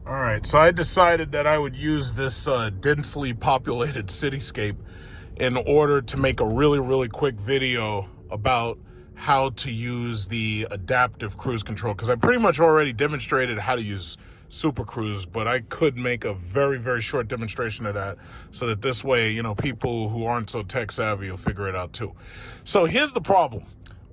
All right, so I decided that I would use this densely populated cityscape in order to make a really quick video about how to use the adaptive cruise control, because I pretty much already demonstrated how to use Super Cruise, but I could make a very short demonstration of that so that this way, you know, people who aren't so tech savvy will figure it out too. So here's the problem.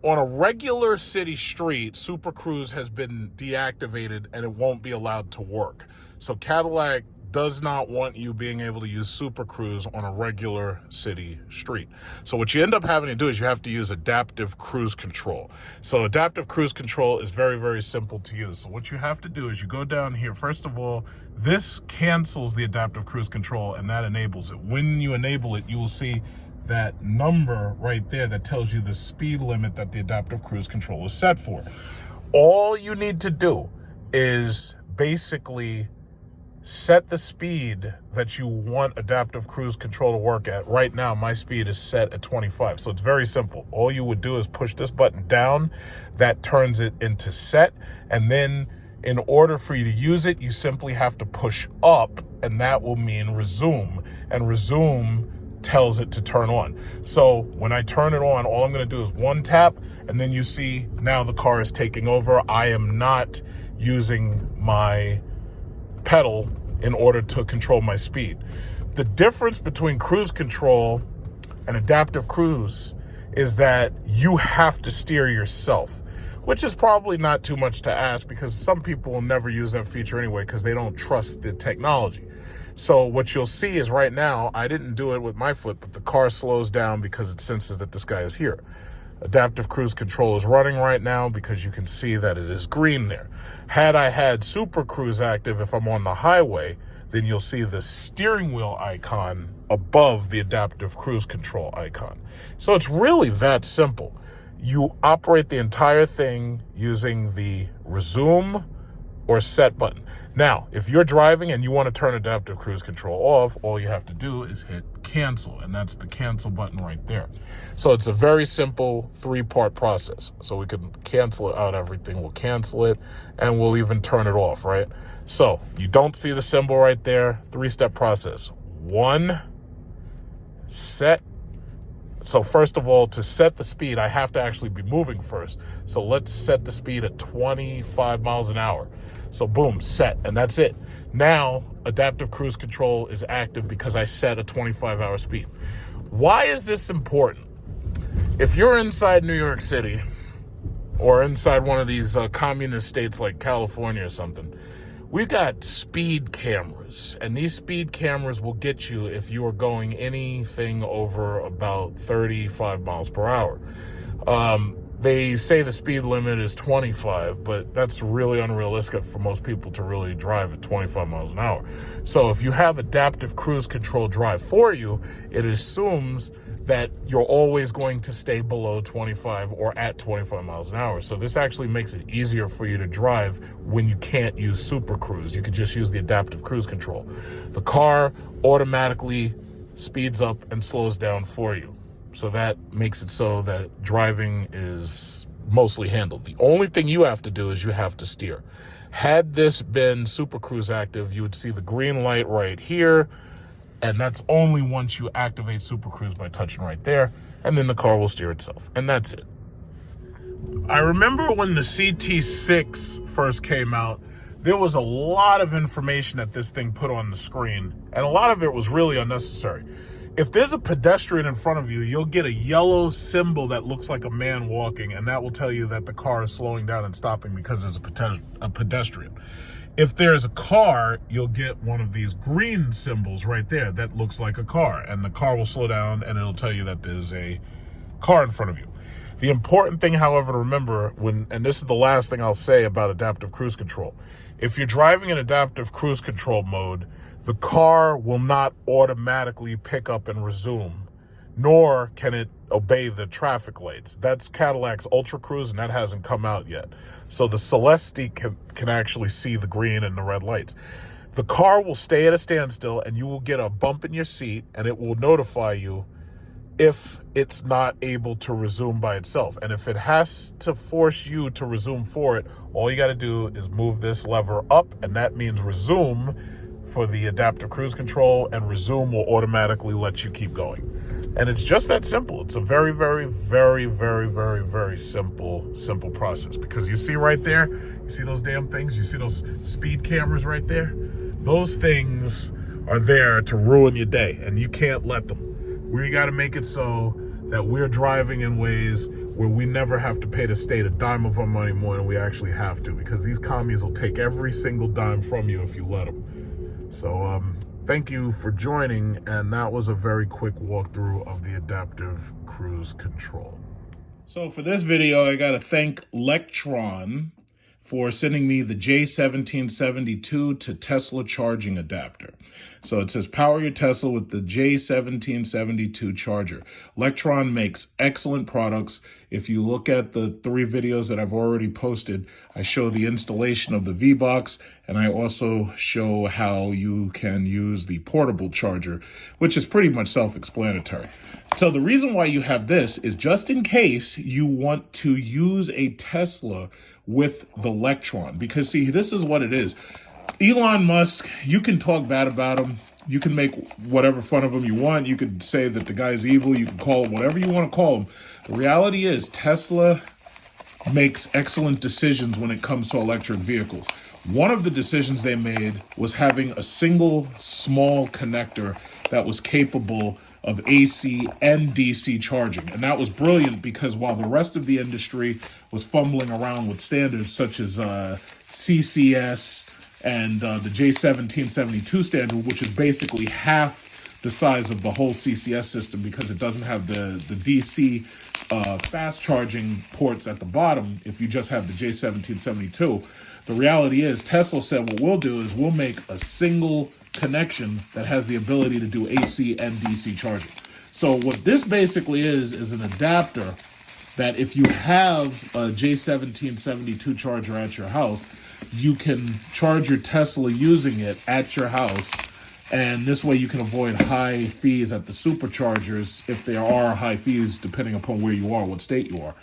On a regular city street, Super Cruise has been deactivated and it won't be allowed to work. So Cadillac does not want you being able to use Super Cruise on a regular city street. So what you end up having to do is you have to use adaptive cruise control. So adaptive cruise control is very simple to use. So what you have to do is you go down here. First of all, this cancels the adaptive cruise control and that enables it. When you enable it, you will see that number right there that tells you the speed limit that the adaptive cruise control is set for. All you need to do is basically set the speed that you want adaptive cruise control to work at. Right now, my speed is set at 25. So it's very simple. All you would do is push this button down. That turns it into set. And then in order for you to use it, you simply have to push up, and that will mean resume. And resume tells it to turn on. So when I turn it on, all I'm going to do is one tap, and then you see now the car is taking over. I am not using my pedal in order to control my speed. The difference between cruise control and adaptive cruise is that you have to steer yourself, which is probably not too much to ask because some people will never use that feature anyway because they don't trust the technology. So what you'll see is right now, I didn't do it with my foot, but the car slows down because it senses that this guy is here. Adaptive cruise control is running right now because you can see that it is green there. Had I had Super Cruise active, if I'm on the highway, then you'll see the steering wheel icon above the adaptive cruise control icon. So it's really that simple. You operate the entire thing using the resume or set button. Now, if you're driving and you want to turn adaptive cruise control off, all you have to do is hit cancel, and that's the cancel button right there. So it's a very simple 3-part process. So we can cancel out everything. We'll cancel it, and we'll even turn it off, right? So you don't see the symbol right there. 3-step process. 1, set. So first of all, to set the speed, I have to actually be moving first. So let's set the speed at 25 miles an hour. So boom, set, and that's it. Now, adaptive cruise control is active because I set a 25-hour speed. Why is this important? If you're inside New York City or inside one of these communist states like California or something, we've got speed cameras, and these speed cameras will get you if you are going anything over about 35 miles per hour. They say the speed limit is 25, but that's really unrealistic for most people to really drive at 25 miles an hour. So if you have adaptive cruise control drive for you, it assumes that you're always going to stay below 25 or at 25 miles an hour. So this actually makes it easier for you to drive when you can't use Super Cruise. You can just use the adaptive cruise control. The car automatically speeds up and slows down for you. So that makes it so that driving is mostly handled. The only thing you have to do is you have to steer. Had this been Super Cruise active, you would see the green light right here. And that's only once you activate Super Cruise by touching right there. And then the car will steer itself. And that's it. I remember when the CT6 first came out, there was a lot of information that this thing put on the screen. And a lot of it was really unnecessary. If there's a pedestrian in front of you, you'll get a yellow symbol that looks like a man walking, and that will tell you that the car is slowing down and stopping because there's a pedestrian. If there's a car, you'll get one of these green symbols right there that looks like a car, and the car will slow down and it'll tell you that there's a car in front of you. The important thing, however, to remember, and this is the last thing I'll say about adaptive cruise control, if you're driving in adaptive cruise control mode, the car will not automatically pick up and resume, nor can it obey the traffic lights. That's Cadillac's Ultra Cruise, and that hasn't come out yet. So the Celeste can actually see the green and the red lights. The car will stay at a standstill, and you will get a bump in your seat, and it will notify you if it's not able to resume by itself. And if it has to force you to resume for it, all you got to do is move this lever up, and that means resume for the adaptive cruise control, and resume will automatically let you keep going. And it's just that simple. It's a very, very, very, very, very, very simple process. Because you see right there, you see those damn things? You see those speed cameras right there? Those things are there to ruin your day, and you can't let them. We got to make it so that we're driving in ways where we never have to pay the state a dime of our money more than we actually have to, because these commies will take every single dime from you if you let them. So thank you for joining, and that was a very quick walkthrough of the adaptive cruise control. So for this video, I got to thank Lectron for sending me the J1772 to Tesla charging adapter. So it says, power your Tesla with the J1772 charger. Lectron makes excellent products. If you look at the 3 videos that I've already posted, I show the installation of the V-Box, and I also show how you can use the portable charger, which is pretty much self-explanatory. So the reason why you have this is just in case you want to use a Tesla with the Lectron. Because see, this is what it is. Elon Musk, you can talk bad about him. You can make whatever fun of him you want. You could say that the guy's evil. You can call him whatever you want to call him. The reality is Tesla makes excellent decisions when it comes to electric vehicles. One of the decisions they made was having a single small connector that was capable of AC and DC charging. And that was brilliant because while the rest of the industry was fumbling around with standards such as CCS and the J1772 standard, which is basically half the size of the whole CCS system because it doesn't have the DC fast charging ports at the bottom if you just have the J1772. The reality is Tesla said what we'll do is we'll make a single connection that has the ability to do AC and DC charging. So what this basically is an adapter that if you have a J1772 charger at your house, you can charge your Tesla using it at your house. And this way you can avoid high fees at the superchargers if there are high fees depending upon where you are, what state you are.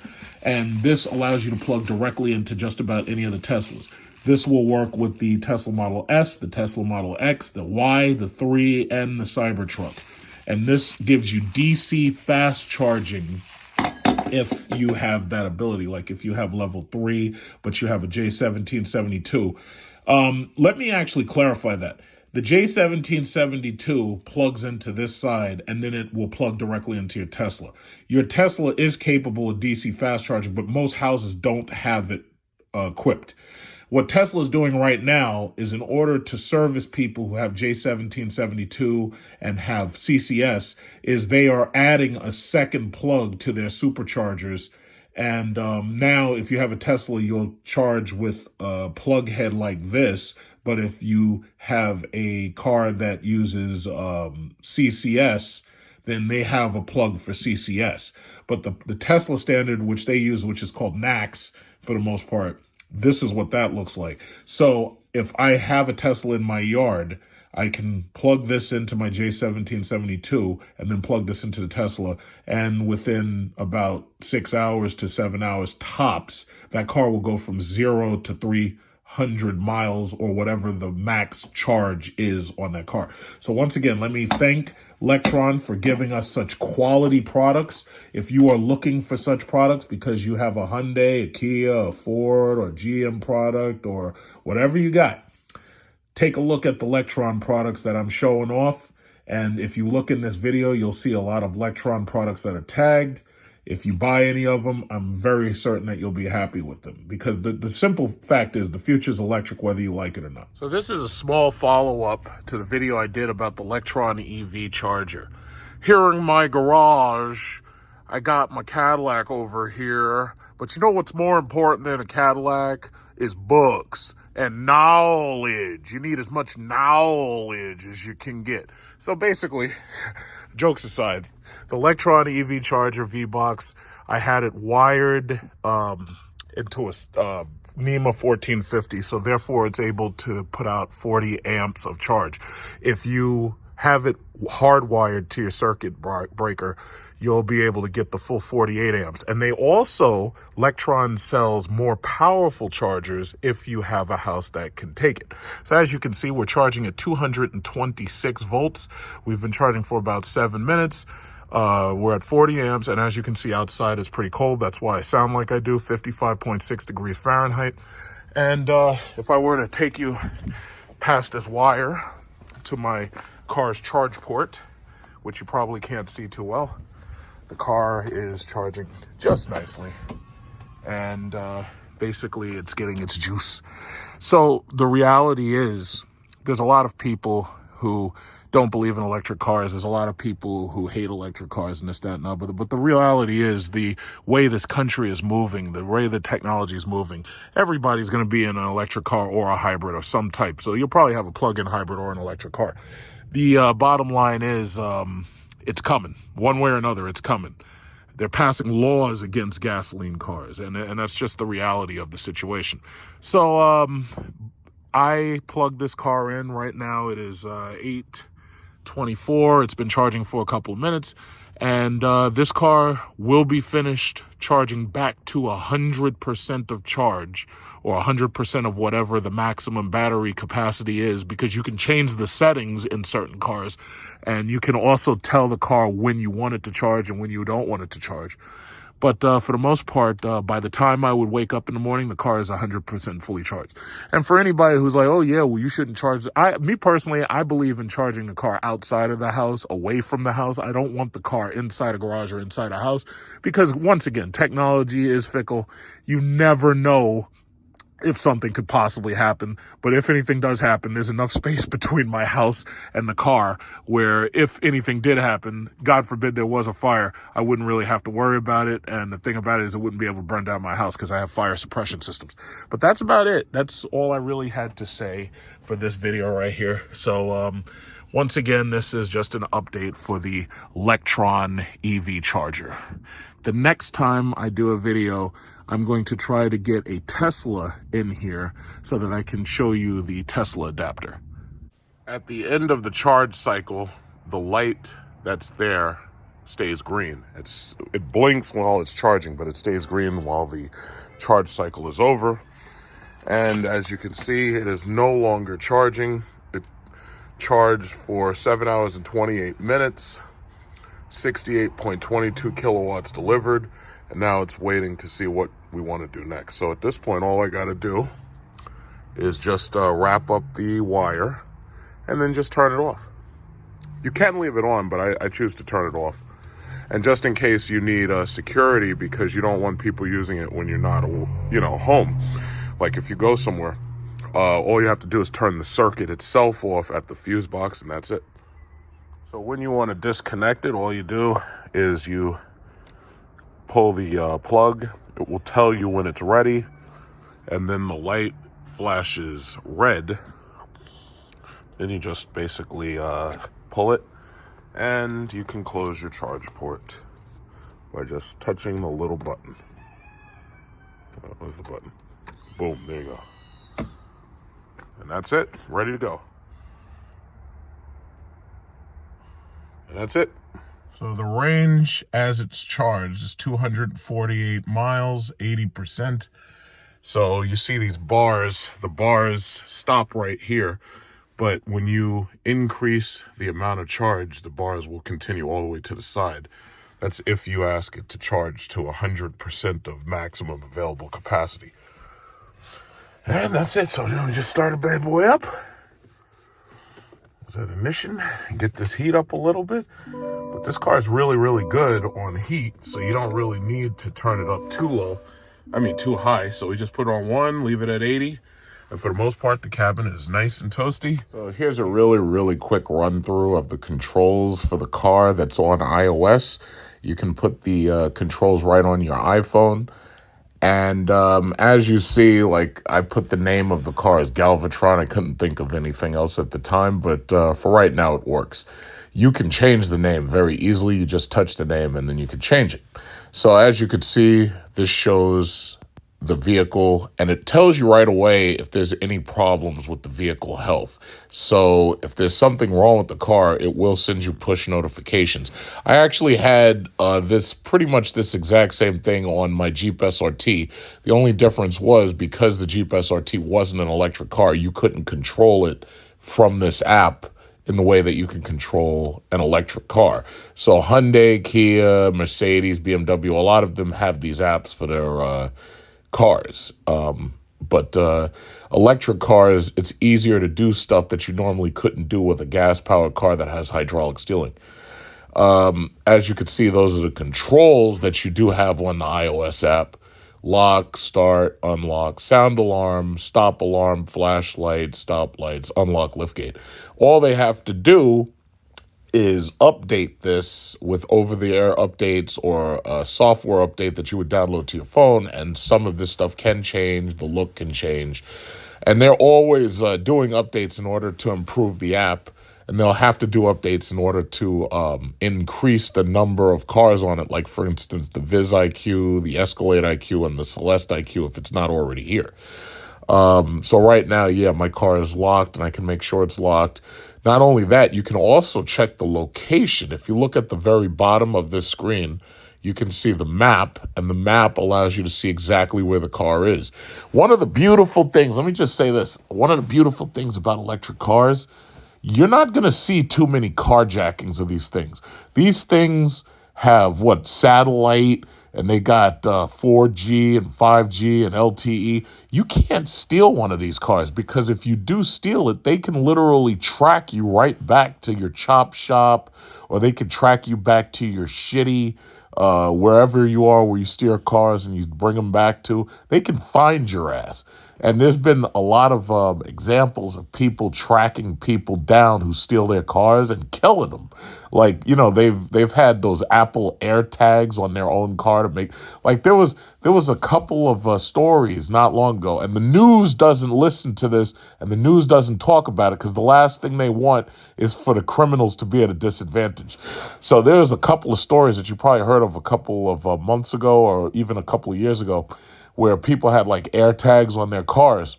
And this allows you to plug directly into just about any of the Teslas. This will work with the Tesla Model S, the Tesla Model X, the Y, the 3, and the Cybertruck. And this gives you DC fast charging if you have that ability, like if you have level 3, but you have a J1772. Let me actually clarify that. The J1772 plugs into this side, and then it will plug directly into your Tesla. Your Tesla is capable of DC fast charging, but most houses don't have it equipped. What Tesla is doing right now is in order to service people who have J1772 and have CCS, is they are adding a second plug to their superchargers. And now if you have a Tesla, you'll charge with a plug head like this. But if you have a car that uses CCS, then they have a plug for CCS. But the Tesla standard, which they use, which is called NACS for the most part, this is what that looks like. So if I have a Tesla in my yard, I can plug this into my J1772 and then plug this into the Tesla. And within about 6 hours to 7 hours tops, that car will go from 0 to 300 miles or whatever the max charge is on that car. So once again, let me thank Lectron for giving us such quality products. If you are looking for such products because you have a Hyundai, a Kia, a Ford, or GM product, or whatever you got, take a look at the Lectron products that I'm showing off. And if you look in this video, you'll see a lot of Lectron products that are tagged. If you buy any of them, I'm very certain that you'll be happy with them, because the simple fact is the future is electric, whether you like it or not. So this is a small follow-up to the video I did about the Lectron EV charger. Here in my garage, I got my Cadillac over here, but you know what's more important than a Cadillac is books and knowledge. You need as much knowledge as you can get. So basically, jokes aside, the Lectron EV charger V-Box, I had it wired into a NEMA 1450, so therefore it's able to put out 40 amps of charge. If you have it hardwired to your circuit breaker, you'll be able to get the full 48 amps. And they also, Lectron sells more powerful chargers if you have a house that can take it. So as you can see, we're charging at 226 volts. We've been charging for about 7 minutes. We're at 40 amps, and as you can see outside, it's pretty cold. That's why I sound like I do, 55.6 degrees Fahrenheit. And if I were to take you past this wire to my car's charge port, which you probably can't see too well, the car is charging just nicely. And basically it's getting its juice. So the reality is there's a lot of people who don't believe in electric cars. There's a lot of people who hate electric cars and this, that, and other. But the reality is the way this country is moving, the way the technology is moving, everybody's going to be in an electric car or a hybrid of some type. So you'll probably have a plug-in hybrid or an electric car. The bottom line is it's coming. One way or another, it's coming. They're passing laws against gasoline cars, and that's just the reality of the situation. So I plugged this car in right now. It is 8:24. It's been charging for a couple of minutes, and this car will be finished charging back to 100% of charge, or 100% of whatever the maximum battery capacity is, because you can change the settings in certain cars, and you can also tell the car when you want it to charge and when you don't want it to charge. But for the most part, by the time I would wake up in the morning, the car is 100% fully charged. And for anybody who's like, oh, yeah, well, you shouldn't charge. Me personally, I believe in charging the car outside of the house, away from the house. I don't want the car inside a garage or inside a house because, once again, technology is fickle. You never know if something could possibly happen. But if anything does happen, there's enough space between my house and the car where if anything did happen, God forbid there was a fire, I wouldn't really have to worry about it. And the thing about it is it wouldn't be able to burn down my house because I have fire suppression systems. But that's about it. That's all I really had to say for this video right here. So once again, this is just an update for the Lectron EV charger. The next time I do a video, I'm going to try to get a Tesla in here so that I can show you the Tesla adapter. At the end of the charge cycle, the light that's there stays green. It blinks while it's charging, but it stays green while the charge cycle is over. And as you can see, it is no longer charging. It charged for 7 hours and 28 minutes. 68.22 kilowatts delivered, and now it's waiting to see what we want to do next. So at this point, all I got to do is just wrap up the wire and then just turn it off. You can leave it on, but I choose to turn it off. And just in case you need security, because you don't want people using it when you're not, home. Like if you go somewhere, all you have to do is turn the circuit itself off at the fuse box, and that's it. So when you want to disconnect it, all you do is you pull the plug. It will tell you when it's ready, and then the light flashes red. Then you just basically pull it, and you can close your charge port by just touching the little button. Where's the button? Boom, there you go. And that's it, ready to go. And that's it. So the range as it's charged is 248 miles, 80%. So you see these bars, the bars stop right here. But when you increase the amount of charge, the bars will continue all the way to the side. That's if you ask it to charge to 100% of maximum available capacity. And that's it. So now we just start a bad boy up. That ignition, get this heat up a little bit. But this car is really, really good on heat, so you don't really need to turn it up too high. So we just put it on 1, leave it at 80. And for the most part, the cabin is nice and toasty. So here's a really, really quick run through of the controls for the car that's on iOS. You can put the controls right on your iPhone. And as you see, like I put the name of the car as Galvatron. I couldn't think of anything else at the time, but for right now it works. You can change the name very easily. You just touch the name and then you can change it. So as you could see, this shows the vehicle, and it tells you right away if there's any problems with the vehicle health. So if there's something wrong with the car, it will send you push notifications. I actually had pretty much this exact same thing on my Jeep SRT. The only difference was because the Jeep SRT wasn't an electric car, you couldn't control it from this app in the way that you can control an electric car. So Hyundai, Kia, Mercedes, BMW, a lot of them have these apps for their cars. But electric cars, it's easier to do stuff that you normally couldn't do with a gas-powered car that has hydraulic steering. As you can see, those are the controls that you do have on the iOS app. Lock, start, unlock, sound alarm, stop alarm, flashlight, stop lights, unlock liftgate. All they have to do is update this with over-the-air updates or a software update that you would download to your phone, and some of this stuff can change, the look can change. And they're always doing updates in order to improve the app, and they'll have to do updates in order to increase the number of cars on it, like, for instance, the Viz IQ, the Escalade IQ, and the Celeste IQ, if it's not already here. So right now, yeah, my car is locked, and I can make sure it's locked. Not only that, you can also check the location. If you look at the very bottom of this screen, you can see the map, and the map allows you to see exactly where the car is. One of the beautiful things, let me just say this, one of the beautiful things about electric cars, you're not going to see too many carjackings of these things. These things have, satellite, and they got 4G and 5G and LTE. You can't steal one of these cars, because if you do steal it, they can literally track you right back to your chop shop, or they can track you back to your shitty, wherever you are where you steal cars and you bring them back to. They can find your ass. And there's been a lot of examples of people tracking people down who steal their cars and killing them. Like, they've had those Apple AirTags on their own car to make, like, there was a couple of stories not long ago, and the news doesn't listen to this, and the news doesn't talk about it, because the last thing they want is for the criminals to be at a disadvantage. So there's a couple of stories that you probably heard of a couple of months ago, or even a couple of years ago, where people had like AirTags on their cars.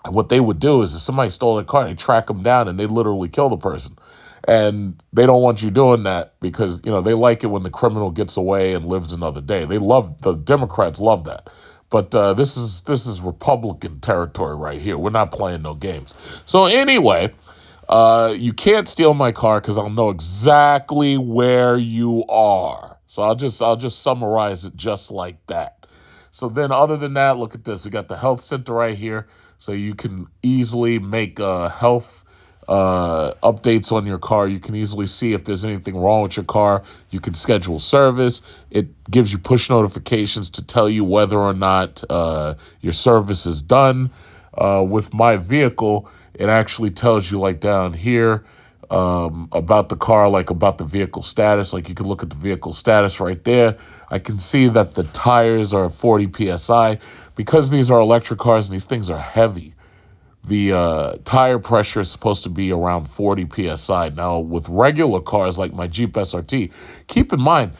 And what they would do is if somebody stole their car, they track them down and they literally kill the person. And they don't want you doing that because, they like it when the criminal gets away and lives another day. The Democrats love that. But this is Republican territory right here. We're not playing no games. So anyway, you can't steal my car because I'll know exactly where you are. So I'll just summarize it just like that. So then other than that, look at this. We got the health center right here. So you can easily make health updates on your car. You can easily see if there's anything wrong with your car. You can schedule service. It gives you push notifications to tell you whether or not your service is done. With my vehicle, it actually tells you, like down here, about the car, like about the vehicle status. Like you can look at the vehicle status right there. I can see that the tires are 40 PSI. Because these are electric cars and these things are heavy, the tire pressure is supposed to be around 40 PSI. Now, with regular cars like my Jeep SRT, keep in mind,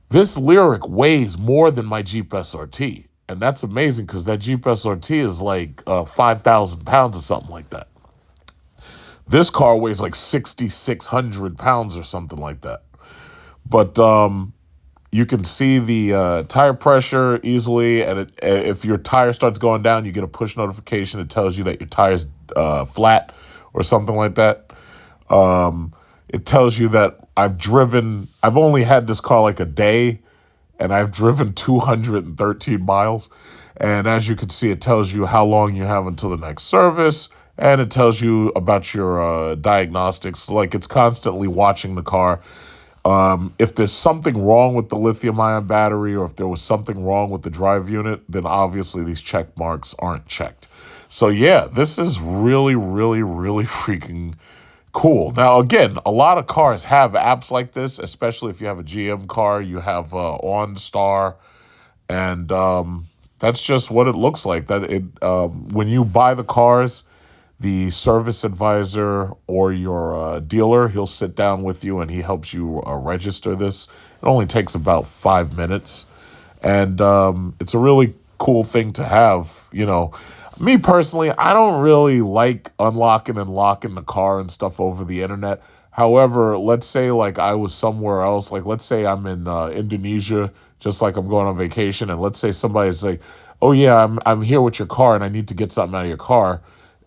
this Lyriq weighs more than my Jeep SRT. And that's amazing because that Jeep SRT is like 5,000 pounds or something like that. This car weighs like 6,600 pounds or something like that. But you can see the tire pressure easily, and if your tire starts going down, you get a push notification. It tells you that your tire's flat or something like that. It tells you that I've only had this car like a day, and I've driven 213 miles. And as you can see, it tells you how long you have until the next service, and it tells you about your diagnostics. Like, it's constantly watching the car. If there's something wrong with the lithium-ion battery, or if there was something wrong with the drive unit, then obviously these check marks aren't checked. So yeah, this is really, really, really freaking cool. Now, again, a lot of cars have apps like this, especially if you have a GM car. You have OnStar, and that's just what it looks like. When you buy the cars, the service advisor or your dealer, he'll sit down with you and he helps you register this. It only takes about 5 minutes. And it's a really cool thing to have, you know. Me personally, I don't really like unlocking and locking the car and stuff over the internet. However, let's say like I was somewhere else, like let's say I'm in Indonesia, just like I'm going on vacation, and let's say somebody's like, "Oh yeah, I'm here with your car, and I need to get something out of your car,"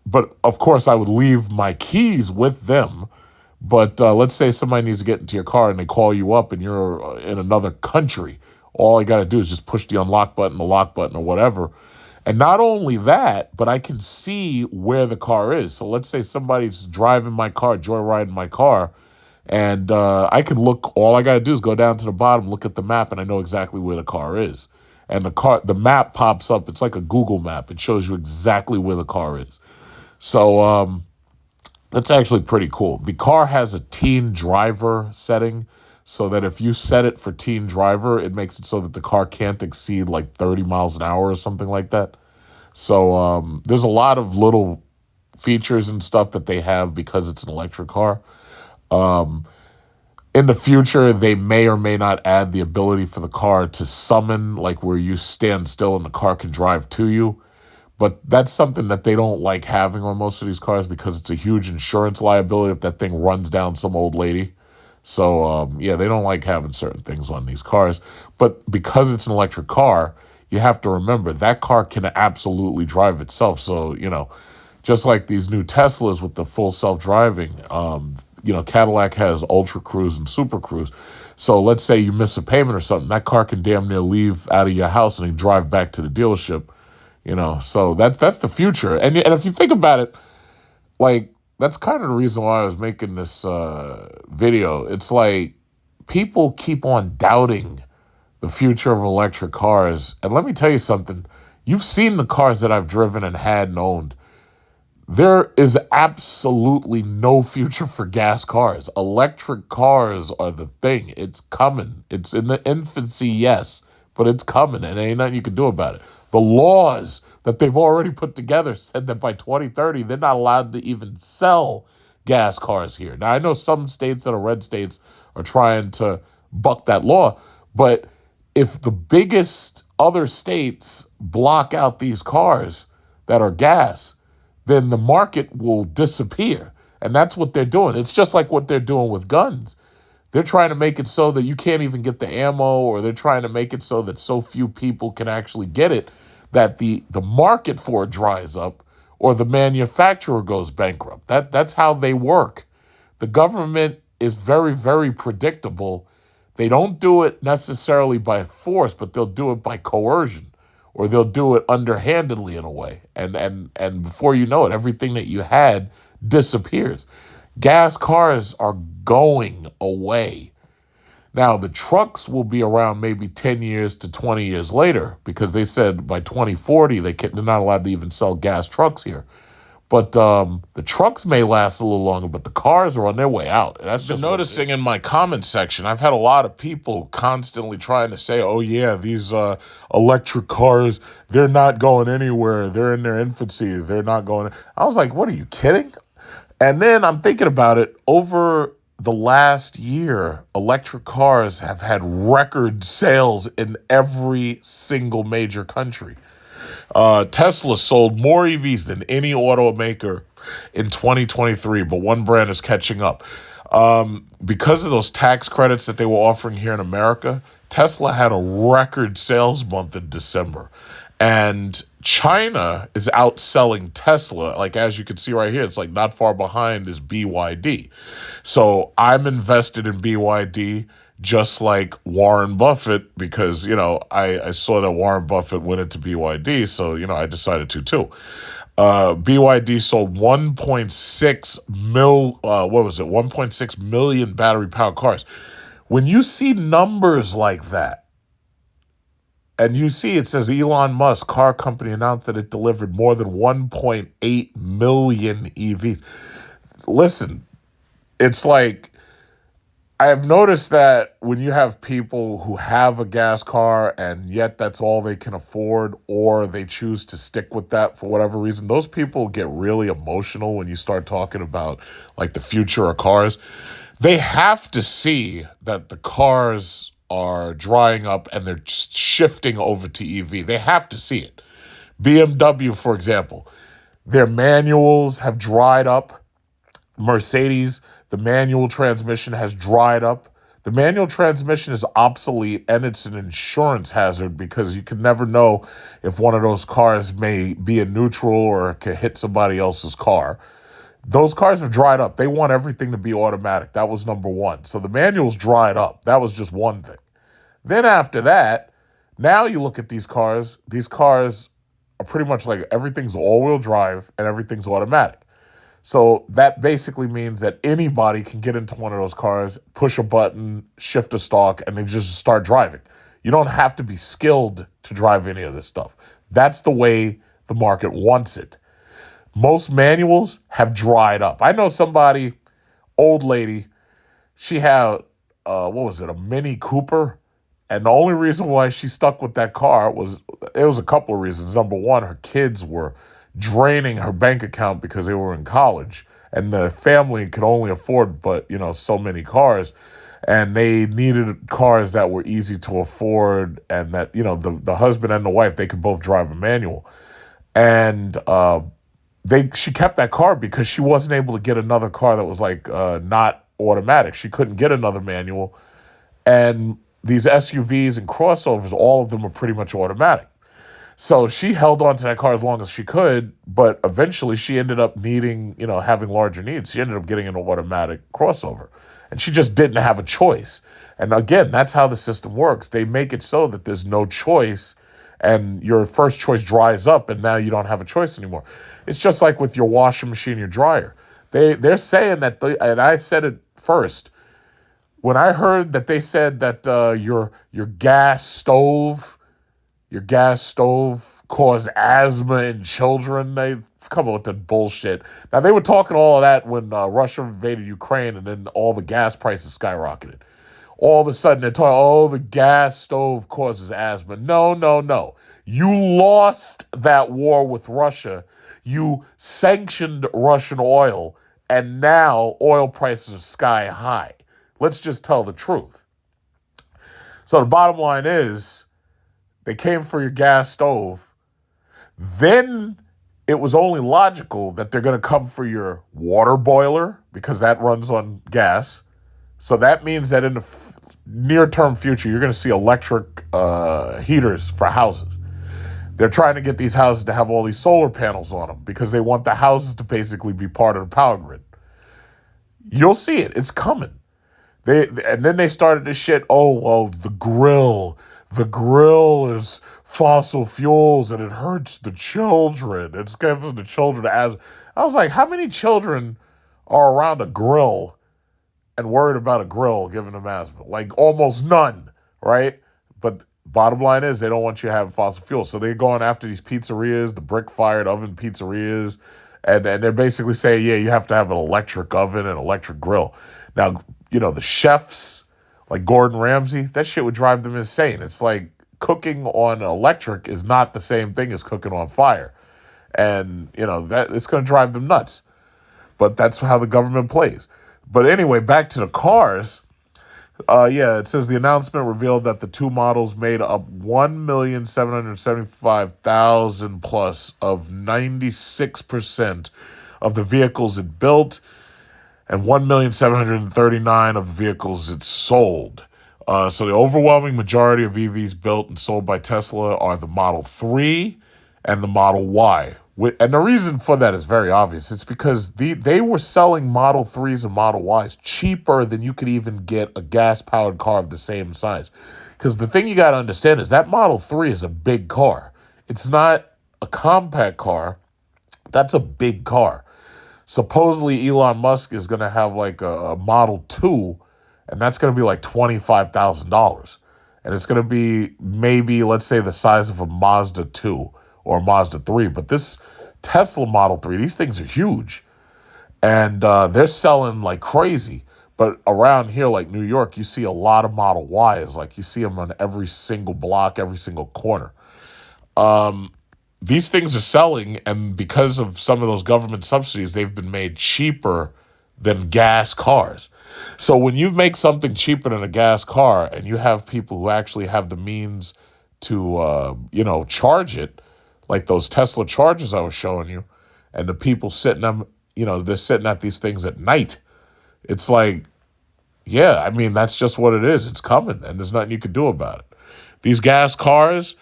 but of course I would leave my keys with them. But let's say somebody needs to get into your car and they call you up and you're in another country. All I got to do is just push the unlock button, the lock button, or whatever. And not only that, but I can see where the car is. So let's say somebody's driving my car, joyriding my car, and I can look. All I got to do is go down to the bottom, look at the map, and I know exactly where the car is. And the map pops up. It's like a Google map. It shows you exactly where the car is. So that's actually pretty cool. The car has a teen driver setting, so that if you set it for teen driver, it makes it so that the car can't exceed like 30 miles an hour or something like that. So there's a lot of little features and stuff that they have because it's an electric car. In the future, they may or may not add the ability for the car to summon, like where you stand still and the car can drive to you. But that's something that they don't like having on most of these cars because it's a huge insurance liability if that thing runs down some old lady. So, yeah, they don't like having certain things on these cars. But because it's an electric car, you have to remember that car can absolutely drive itself. So, you know, just like these new Teslas with the full self-driving, you know, Cadillac has Ultra Cruise and Super Cruise. So let's say you miss a payment or something, that car can damn near leave out of your house and drive back to the dealership. You know, so that's the future. And if you think about it, like, that's kind of the reason why I was making this video. It's like people keep on doubting the future of electric cars. And let me tell you something. You've seen the cars that I've driven and had and owned. There is absolutely no future for gas cars. Electric cars are the thing. It's coming. It's in the infancy, yes, but it's coming, and ain't nothing you can do about it. The laws that they've already put together said that by 2030, they're not allowed to even sell gas cars here. Now, I know some states that are red states are trying to buck that law, but if the biggest other states block out these cars that are gas, then the market will disappear. And that's what they're doing. It's just like what they're doing with guns. They're trying to make it so that you can't even get the ammo, or they're trying to make it so that so few people can actually get it that the market for it dries up or the manufacturer goes bankrupt. That's how they work. The government is very, very predictable. They don't do it necessarily by force, but they'll do it by coercion, or they'll do it underhandedly in a way. And before you know it, everything that you had disappears. Gas cars are going away. Now, the trucks will be around maybe 10 years to 20 years later, because they said by 2040 they're not allowed to even sell gas trucks here. But the trucks may last a little longer, but the cars are on their way out. And that's just noticing in my comment section. I've had a lot of people constantly trying to say, oh, yeah, these electric cars, they're not going anywhere. They're in their infancy. They're not going. I was like, what, are you kidding? And then I'm thinking about it. Over the last year, electric cars have had record sales in every single major country. Tesla sold more EVs than any automaker in 2023, but one brand is catching up. Because of those tax credits that they were offering here in America, Tesla had a record sales month in December. And China is outselling Tesla. Like, as you can see right here, it's like not far behind is BYD. So I'm invested in BYD just like Warren Buffett, because, you know, I saw that Warren Buffett went into BYD. So, you know, I decided to too. BYD sold 1.6 million battery powered cars. When you see numbers like that, and you see it says Elon Musk car company announced that it delivered more than 1.8 million EVs. Listen, it's like, I have noticed that when you have people who have a gas car and yet that's all they can afford, or they choose to stick with that for whatever reason, those people get really emotional when you start talking about like the future of cars. They have to see that the cars are drying up and they're just shifting over to EV. They have to see it. BMW, for example, their manuals have dried up. Mercedes, the manual transmission has dried up. The manual transmission is obsolete and it's an insurance hazard because you can never know if one of those cars may be in neutral or can hit somebody else's car. Those cars have dried up. They want everything to be automatic. That was number one. So the manuals dried up. That was just one thing. Then after that, now you look at these cars are pretty much like everything's all-wheel drive and everything's automatic. So that basically means that anybody can get into one of those cars, push a button, shift a stalk, and they just start driving. You don't have to be skilled to drive any of this stuff. That's the way the market wants it. Most manuals have dried up. I know somebody, old lady, she had, a Mini Cooper. And the only reason why she stuck with that car was a couple of reasons. Number one, her kids were draining her bank account because they were in college. And the family could only afford so many cars. And they needed cars that were easy to afford and that, the husband and the wife, they could both drive a manual. And she kept that car because she wasn't able to get another car that was not automatic. She couldn't get another manual. And these SUVs and crossovers, all of them are pretty much automatic. So she held on to that car as long as she could, but eventually she ended up needing, having larger needs. She ended up getting an automatic crossover. And she just didn't have a choice. And again, that's how the system works. They make it so that there's no choice and your first choice dries up and now you don't have a choice anymore. It's just like with your washing machine, your dryer. They're saying that, and I said it first, when I heard that they said that your gas stove caused asthma in children, they come up with that bullshit. Now, they were talking all of that when Russia invaded Ukraine and then all the gas prices skyrocketed. All of a sudden, they're talking, the gas stove causes asthma. No. You lost that war with Russia. You sanctioned Russian oil, and now oil prices are sky high. Let's just tell the truth. So the bottom line is, they came for your gas stove. Then it was only logical that they're going to come for your water boiler because that runs on gas. So that means that in the near-term future, you're going to see electric heaters for houses. They're trying to get these houses to have all these solar panels on them because they want the houses to basically be part of the power grid. You'll see it. It's coming. And then they started this shit, the grill is fossil fuels and it hurts the children. It's giving the children asthma. I was like, how many children are around a grill and worried about a grill giving them asthma? Like almost none, right? But bottom line is they don't want you having fossil fuels. So they're going after these pizzerias, the brick-fired oven pizzerias, and they're basically saying, you have to have an electric oven and electric grill. Now, the chefs, like Gordon Ramsay, that shit would drive them insane. It's like cooking on electric is not the same thing as cooking on fire. And, that it's going to drive them nuts. But that's how the government plays. But anyway, back to the cars. It says the announcement revealed that the two models made up 1,775,000 plus of 96% of the vehicles it built and 1,739,000 of the vehicles it sold. So the overwhelming majority of EVs built and sold by Tesla are the Model 3 and the Model Y. And the reason for that is very obvious. It's because they were selling Model 3s and Model Ys cheaper than you could even get a gas-powered car of the same size. Because the thing you got to understand is that Model 3 is a big car. It's not a compact car. That's a big car. Supposedly Elon Musk is going to have like a Model 2, and that's going to be like $25,000. And it's going to be maybe, let's say, the size of a Mazda 2 or a Mazda 3. But this Tesla Model 3, these things are huge. And they're selling like crazy. But around here, like New York, you see a lot of Model Ys. Like you see them on every single block, every single corner. These things are selling, and because of some of those government subsidies, they've been made cheaper than gas cars. So when you make something cheaper than a gas car and you have people who actually have the means to, charge it, like those Tesla chargers I was showing you, and the people sitting them, they're sitting at these things at night. It's like, yeah, I mean, that's just what it is. It's coming, and there's nothing you can do about it. These gas cars,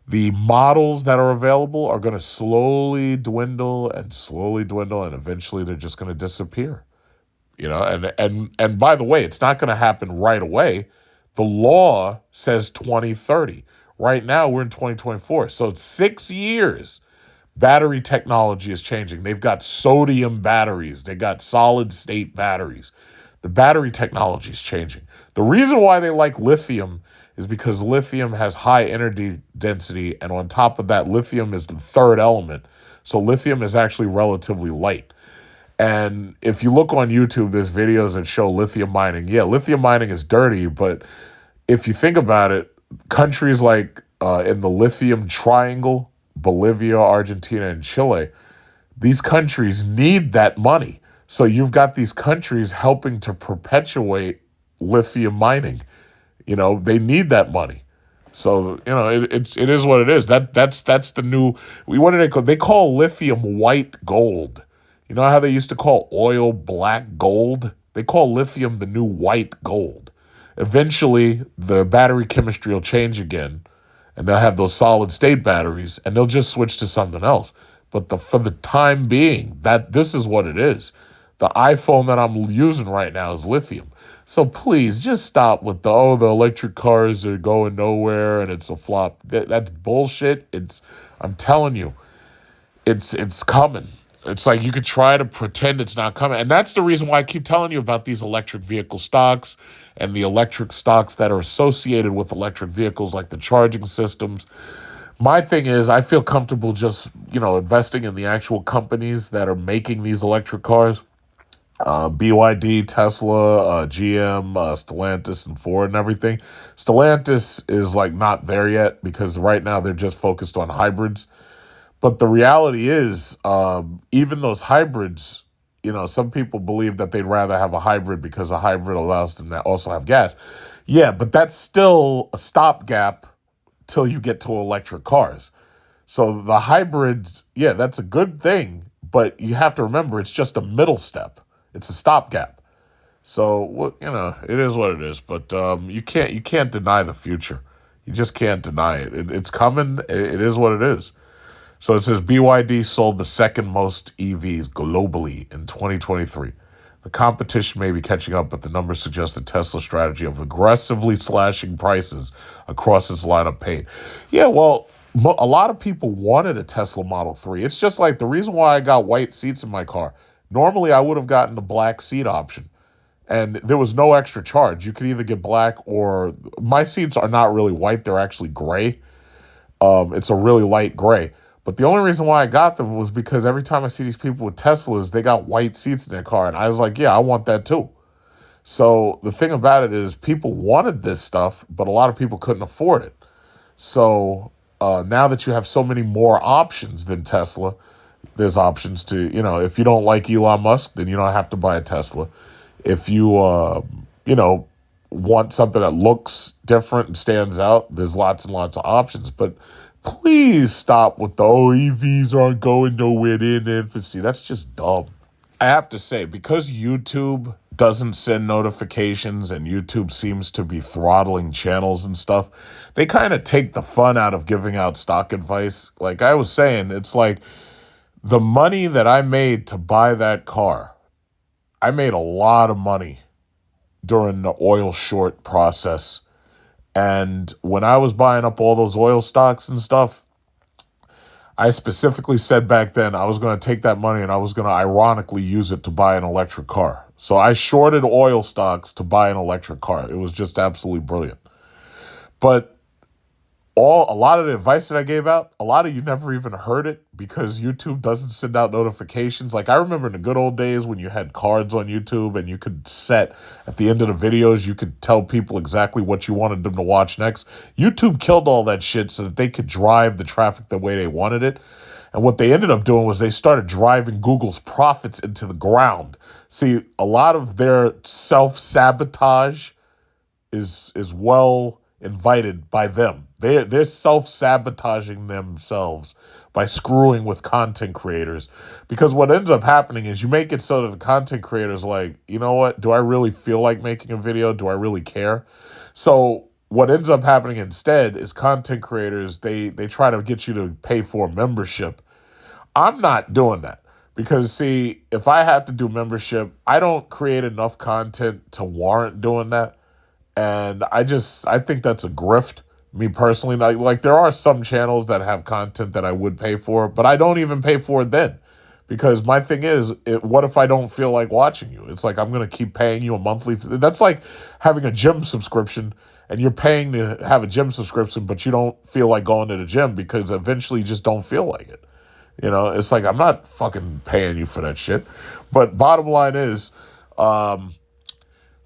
the models that are available are going to slowly dwindle, and eventually they're just going to disappear. And by the way, it's not going to happen right away. The law says 2030. Right now, we're in 2024. So it's 6 years. Battery technology is changing. They've got sodium batteries. They got solid state batteries. The battery technology is changing. The reason why they like lithium is because lithium has high energy density. And on top of that, lithium is the third element. So lithium is actually relatively light. And if you look on YouTube, there's videos that show lithium mining. Yeah, lithium mining is dirty, but if you think about it, countries like in the lithium triangle, Bolivia, Argentina, and Chile, these countries need that money. So you've got these countries helping to perpetuate lithium mining. They need that money. So, it is what it is. That's the new, what do they call? They call lithium white gold. You know how they used to call oil black gold? They call lithium the new white gold. Eventually, the battery chemistry will change again, and they'll have those solid state batteries, and they'll just switch to something else. But for the time being, this is what it is. The iPhone that I'm using right now is lithium. So please just stop with the electric cars are going nowhere and it's a flop. That's bullshit. I'm telling you, it's coming. It's like you could try to pretend it's not coming. And that's the reason why I keep telling you about these electric vehicle stocks and the electric stocks that are associated with electric vehicles, like the charging systems. My thing is, I feel comfortable just, investing in the actual companies that are making these electric cars. BYD, Tesla, GM, Stellantis, and Ford and everything. Stellantis is like not there yet because right now they're just focused on hybrids. But the reality is, even those hybrids, some people believe that they'd rather have a hybrid because a hybrid allows them to also have gas. Yeah, but that's still a stopgap till you get to electric cars. So the hybrids, yeah, that's a good thing, but you have to remember it's just a middle step. It's a stopgap. So, it is what it is. But you can't deny the future. You just can't deny it. It's coming. It is what it is. So it says BYD sold the second most EVs globally in 2023. The competition may be catching up, but the numbers suggest the Tesla strategy of aggressively slashing prices across its lineup paid. Yeah, well, a lot of people wanted a Tesla Model 3. It's just like the reason why I got white seats in my car. Normally, I would have gotten the black seat option, and there was no extra charge. You could either get black or my seats are not really white. They're actually gray. It's a really light gray. But the only reason why I got them was because every time I see these people with Teslas, they got white seats in their car. And I was like, yeah, I want that too. So the thing about it is people wanted this stuff, but a lot of people couldn't afford it. So now that you have so many more options than Tesla, there's options to, if you don't like Elon Musk, then you don't have to buy a Tesla. If you, want something that looks different and stands out, there's lots and lots of options. But please stop with the, EVs aren't going nowhere in infancy. That's just dumb. I have to say, because YouTube doesn't send notifications and YouTube seems to be throttling channels and stuff, they kind of take the fun out of giving out stock advice. Like I was saying, it's like the money that I made to buy that car, I made a lot of money during the oil short process. And when I was buying up all those oil stocks and stuff, I specifically said back then I was going to take that money and I was going to ironically use it to buy an electric car. So I shorted oil stocks to buy an electric car. It was just absolutely brilliant. But a lot of the advice that I gave out, a lot of you never even heard it because YouTube doesn't send out notifications. Like I remember in the good old days when you had cards on YouTube and you could set at the end of the videos, you could tell people exactly what you wanted them to watch next. YouTube killed all that shit so that they could drive the traffic the way they wanted it. And what they ended up doing was they started driving Google's profits into the ground. See, a lot of their self-sabotage is well invited by them. They're self-sabotaging themselves by screwing with content creators. Because what ends up happening is you make it so that the content creators like, you know what, do I really feel like making a video? Do I really care? So what ends up happening instead is content creators, they try to get you to pay for a membership. I'm not doing that. Because, see, if I have to do membership, I don't create enough content to warrant doing that. And I think that's a grift, me personally. Like there are some channels that have content that I would pay for, but I don't even pay for it then. Because my thing is, what if I don't feel like watching you? It's like I'm going to keep paying you a monthly. That's like having a gym subscription and you're paying to have a gym subscription, but you don't feel like going to the gym because eventually you just don't feel like it. You know, it's like I'm not fucking paying you for that shit. But bottom line is,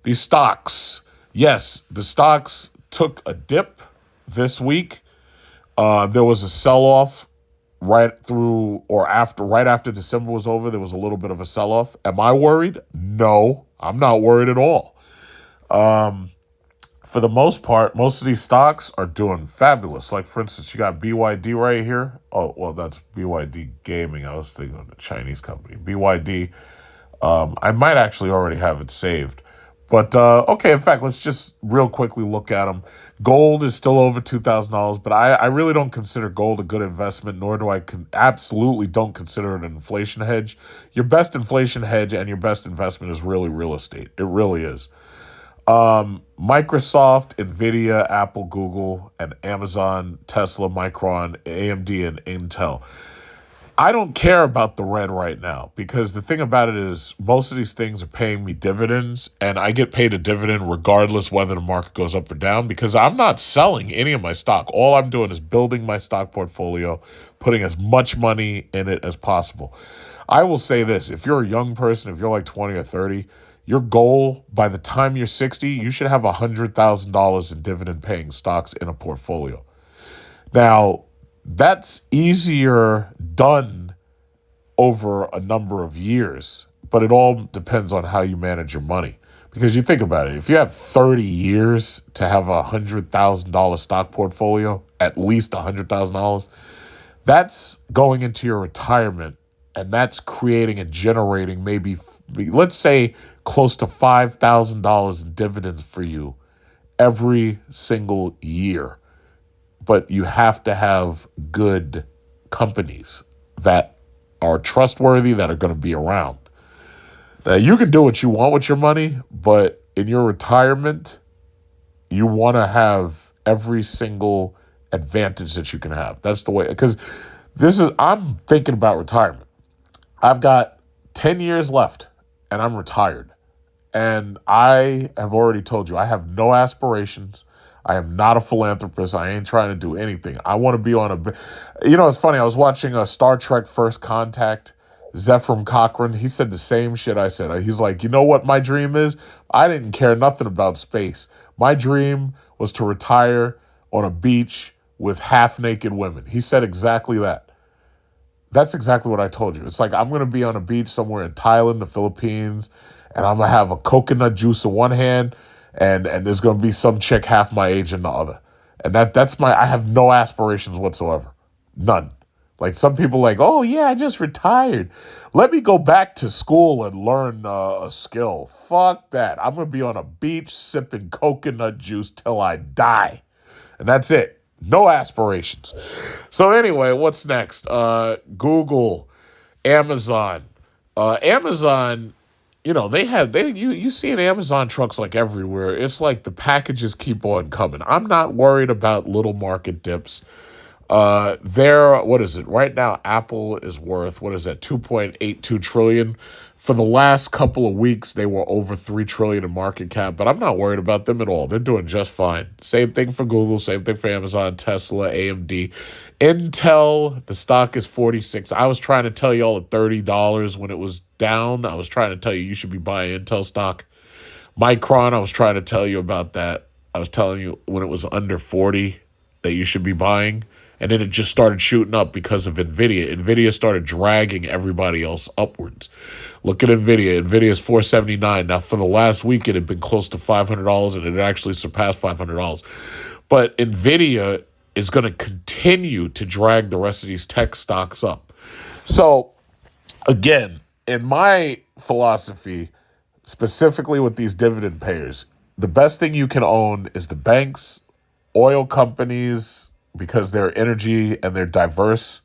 these stocks, yes, the stocks took a dip this week. There was a sell-off right after December was over. There was a little bit of a sell-off. Am I worried? No, I'm not worried at all. For the most part, most of these stocks are doing fabulous. Like, for instance, you got BYD right here. Oh, well, that's BYD Gaming. I was thinking of the Chinese company. BYD, I might actually already have it saved. But, okay, in fact, let's just real quickly look at them. Gold is still over $2,000, but I really don't consider gold a good investment, nor do I absolutely don't consider it an inflation hedge. Your best inflation hedge and your best investment is really real estate. It really is. Microsoft, Nvidia, Apple, Google, and Amazon, Tesla, Micron, AMD, and Intel. I don't care about the red right now because the thing about it is most of these things are paying me dividends and I get paid a dividend regardless whether the market goes up or down because I'm not selling any of my stock. All I'm doing is building my stock portfolio, putting as much money in it as possible. I will say this, if you're a young person, if you're like 20 or 30, your goal by the time you're 60, you should have $100,000 in dividend paying stocks in a portfolio. Now, that's easier done over a number of years, but it all depends on how you manage your money. Because you think about it, if you have 30 years to have a $100,000 stock portfolio, at least $100,000, that's going into your retirement, and that's creating and generating maybe, let's say, close to $5,000 in dividends for you every single year. But you have to have good companies that are trustworthy, that are going to be around. Now, you can do what you want with your money, but in your retirement, you want to have every single advantage that you can have. That's the way, because I'm thinking about retirement. I've got 10 years left, and I'm retired. And I have already told you, I have no aspirations. I am not a philanthropist. I ain't trying to do anything. I want to be on a... You know, it's funny. I was watching Star Trek First Contact. Zephyr Cochrane, he said the same shit I said. He's like, you know what my dream is? I didn't care nothing about space. My dream was to retire on a beach with half-naked women. He said exactly that. That's exactly what I told you. It's like I'm going to be on a beach somewhere in Thailand, the Philippines, and I'm going to have a coconut juice in one hand, and there's going to be some chick half my age in the other. And I have no aspirations whatsoever. None. Like some people like, oh yeah, I just retired. Let me go back to school and learn a skill. Fuck that. I'm going to be on a beach sipping coconut juice till I die. And that's it. No aspirations. So anyway, what's next? Google, Amazon. Amazon, you know, you see in Amazon trucks like everywhere. It's like the packages keep on coming. I'm not worried about little market dips. What is it? Right now, Apple is worth, what is that, $2.82 trillion. For the last couple of weeks, they were over 3 trillion in market cap, but I'm not worried about them at all. They're doing just fine. Same thing for Google, same thing for Amazon, Tesla, AMD. Intel, the stock is 46. I was trying to tell y'all at $30 when it was down. I was trying to tell you should be buying Intel stock. Micron, I was trying to tell you about that. I was telling you when it was under 40 that you should be buying. And then it just started shooting up because of NVIDIA. NVIDIA started dragging everybody else upwards. Look at NVIDIA. NVIDIA is $479. Now, for the last week, it had been close to $500, and it actually surpassed $500. But NVIDIA is going to continue to drag the rest of these tech stocks up. So, again, in my philosophy, specifically with these dividend payers, the best thing you can own is the banks, oil companies, because they're energy and they're diverse.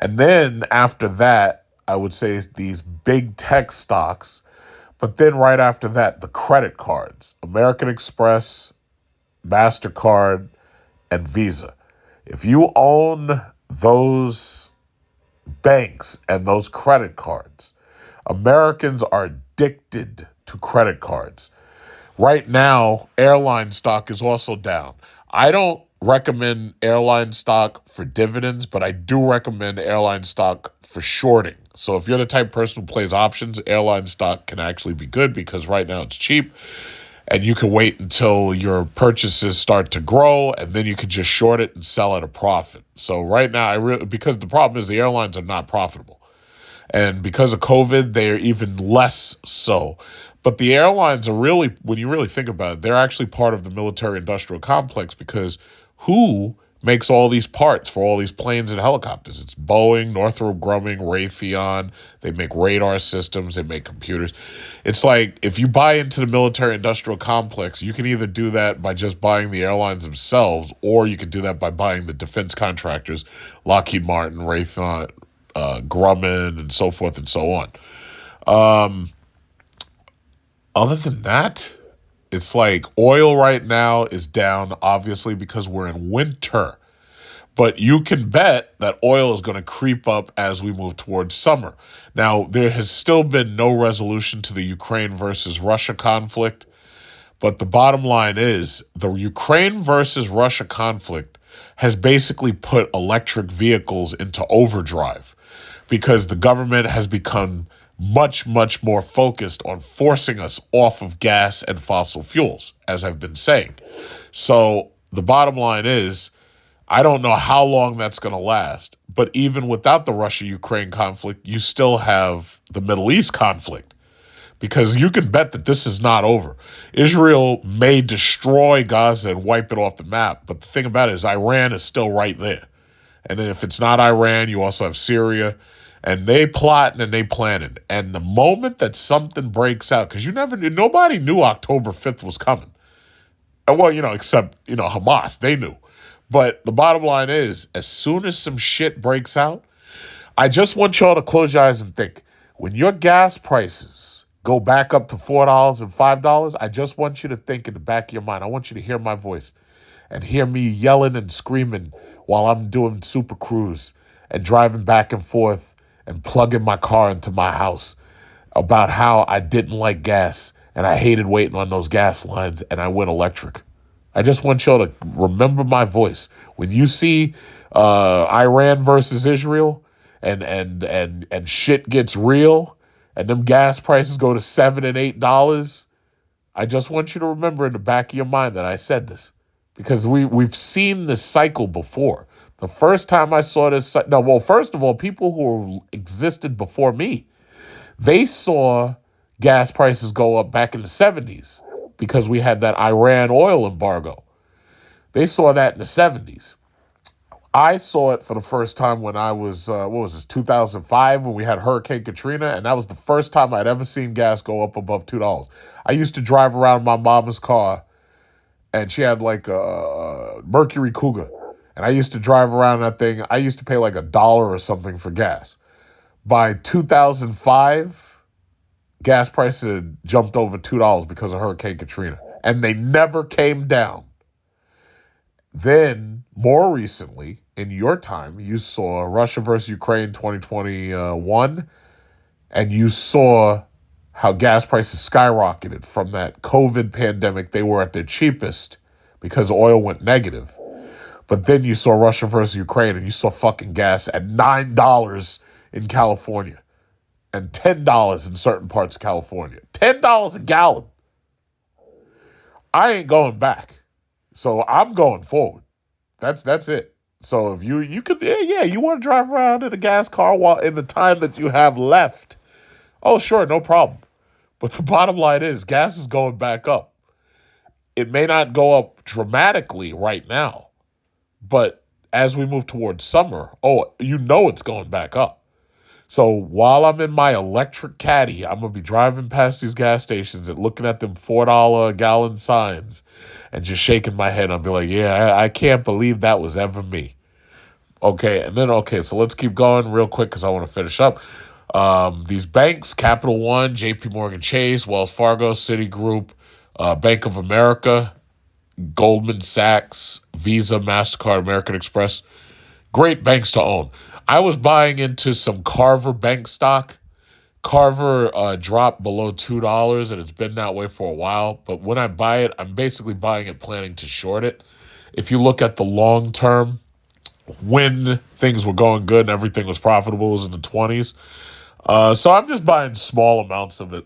And then after that, I would say these big tech stocks. But then right after that, the credit cards, American Express, MasterCard, and Visa. If you own those banks and those credit cards, Americans are addicted to credit cards. Right now, airline stock is also down. I don't recommend airline stock for dividends, but I do recommend airline stock for shorting. So if you're the type of person who plays options, airline stock can actually be good because right now it's cheap and you can wait until your purchases start to grow and then you can just short it and sell at a profit. So right now, because the problem is the airlines are not profitable. And because of COVID, they are even less so. But the airlines are really, when you really think about it, they're actually part of the military-industrial complex because who makes all these parts for all these planes and helicopters? It's Boeing, Northrop Grumman, Raytheon. They make radar systems. They make computers. It's like if you buy into the military-industrial complex, you can either do that by just buying the airlines themselves, or you can do that by buying the defense contractors, Lockheed Martin, Raytheon, Grumman, and so forth and so on. Other than that, it's like oil right now is down, obviously, because we're in winter. But you can bet that oil is going to creep up as we move towards summer. Now, there has still been no resolution to the Ukraine versus Russia conflict. But the bottom line is the Ukraine versus Russia conflict has basically put electric vehicles into overdrive because the government has become much, much more focused on forcing us off of gas and fossil fuels, as I've been saying. So the bottom line is, I don't know how long that's going to last, but even without the Russia-Ukraine conflict, you still have the Middle East conflict because you can bet that this is not over. Israel may destroy Gaza and wipe it off the map, but the thing about it is Iran is still right there. And then if it's not Iran, you also have Syria. And they plotting and they planning. And the moment that something breaks out, because nobody knew October 5th was coming. Well, except, Hamas, they knew. But the bottom line is, as soon as some shit breaks out, I just want y'all to close your eyes and think. When your gas prices go back up to $4 and $5, I just want you to think in the back of your mind. I want you to hear my voice and hear me yelling and screaming while I'm doing Super Cruise and driving back and forth and plugging my car into my house about how I didn't like gas and I hated waiting on those gas lines and I went electric. I just want y'all to remember my voice. When you see Iran versus Israel and shit gets real and them gas prices go to $7 and $8, I just want you to remember in the back of your mind that I said this because we've seen this cycle before. The first time I saw this, first of all, people who existed before me, they saw gas prices go up back in the 70s because we had that Iran oil embargo. They saw that in the 70s. I saw it for the first time when I was, 2005, when we had Hurricane Katrina, and that was the first time I'd ever seen gas go up above $2. I used to drive around my mama's car, and she had like a Mercury Cougar. And I used to drive around that thing. I used to pay like $1 or something for gas. By 2005, gas prices had jumped over $2 because of Hurricane Katrina. And they never came down. Then, more recently, in your time, you saw Russia versus Ukraine 2021. and you saw how gas prices skyrocketed from that COVID pandemic. They were at their cheapest because oil went negative. But then you saw Russia versus Ukraine, and you saw fucking gas at $9 in California and $10 in certain parts of California. $10 a gallon. I ain't going back. So I'm going forward. That's it. So if you could, you want to drive around in a gas car while in the time that you have left. Oh, sure, no problem. But the bottom line is gas is going back up. It may not go up dramatically right now, but as we move towards summer, it's going back up. So while I'm in my electric caddy, I'm going to be driving past these gas stations and looking at them $4 a gallon signs and just shaking my head. I'll be like, yeah, I can't believe that was ever me. Okay, so let's keep going real quick because I want to finish up. These banks, Capital One, JP Morgan Chase, Wells Fargo, Citigroup, Bank of America, Goldman Sachs, Visa, MasterCard, American Express. Great banks to own. I was buying into some Carver bank stock. Carver dropped below $2, and it's been that way for a while. But when I buy it, I'm basically buying it planning to short it. If you look at the long term, when things were going good and everything was profitable, it was in the 20s. So I'm just buying small amounts of it.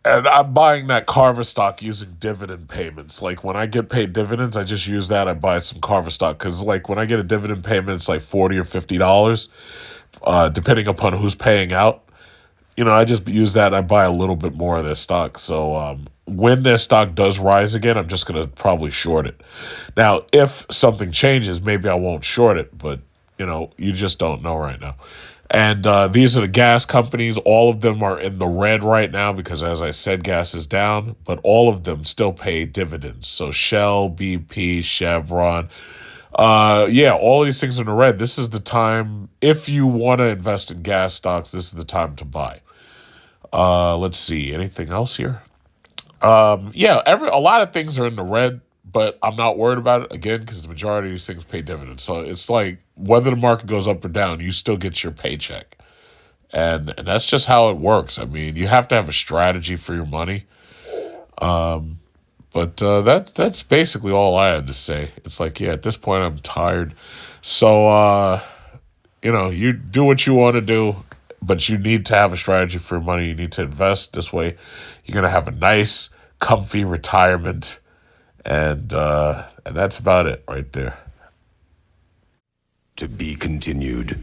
And I'm buying that Carver stock using dividend payments. Like when I get paid dividends, I just use that. I buy some Carver stock because like when I get a dividend payment, it's like $40 or $50, depending upon who's paying out. I just use that. I buy a little bit more of their stock. So when their stock does rise again, I'm just going to probably short it. Now, if something changes, maybe I won't short it, but you just don't know right now. And these are the gas companies. All of them are in the red right now because, as I said, gas is down, but all of them still pay dividends. So Shell, BP, Chevron, all these things are in the red. This is the time, if you want to invest in gas stocks, this is the time to buy. Let's see, anything else here? A lot of things are in the red, but I'm not worried about it, again, because the majority of these things pay dividends. So it's like whether the market goes up or down, you still get your paycheck. And that's just how it works. I mean, you have to have a strategy for your money. But that's basically all I had to say. It's like, at this point, I'm tired. So, you do what you want to do, but you need to have a strategy for your money. You need to invest this way. You're going to have a nice, comfy retirement. And that's about it right there. To be continued.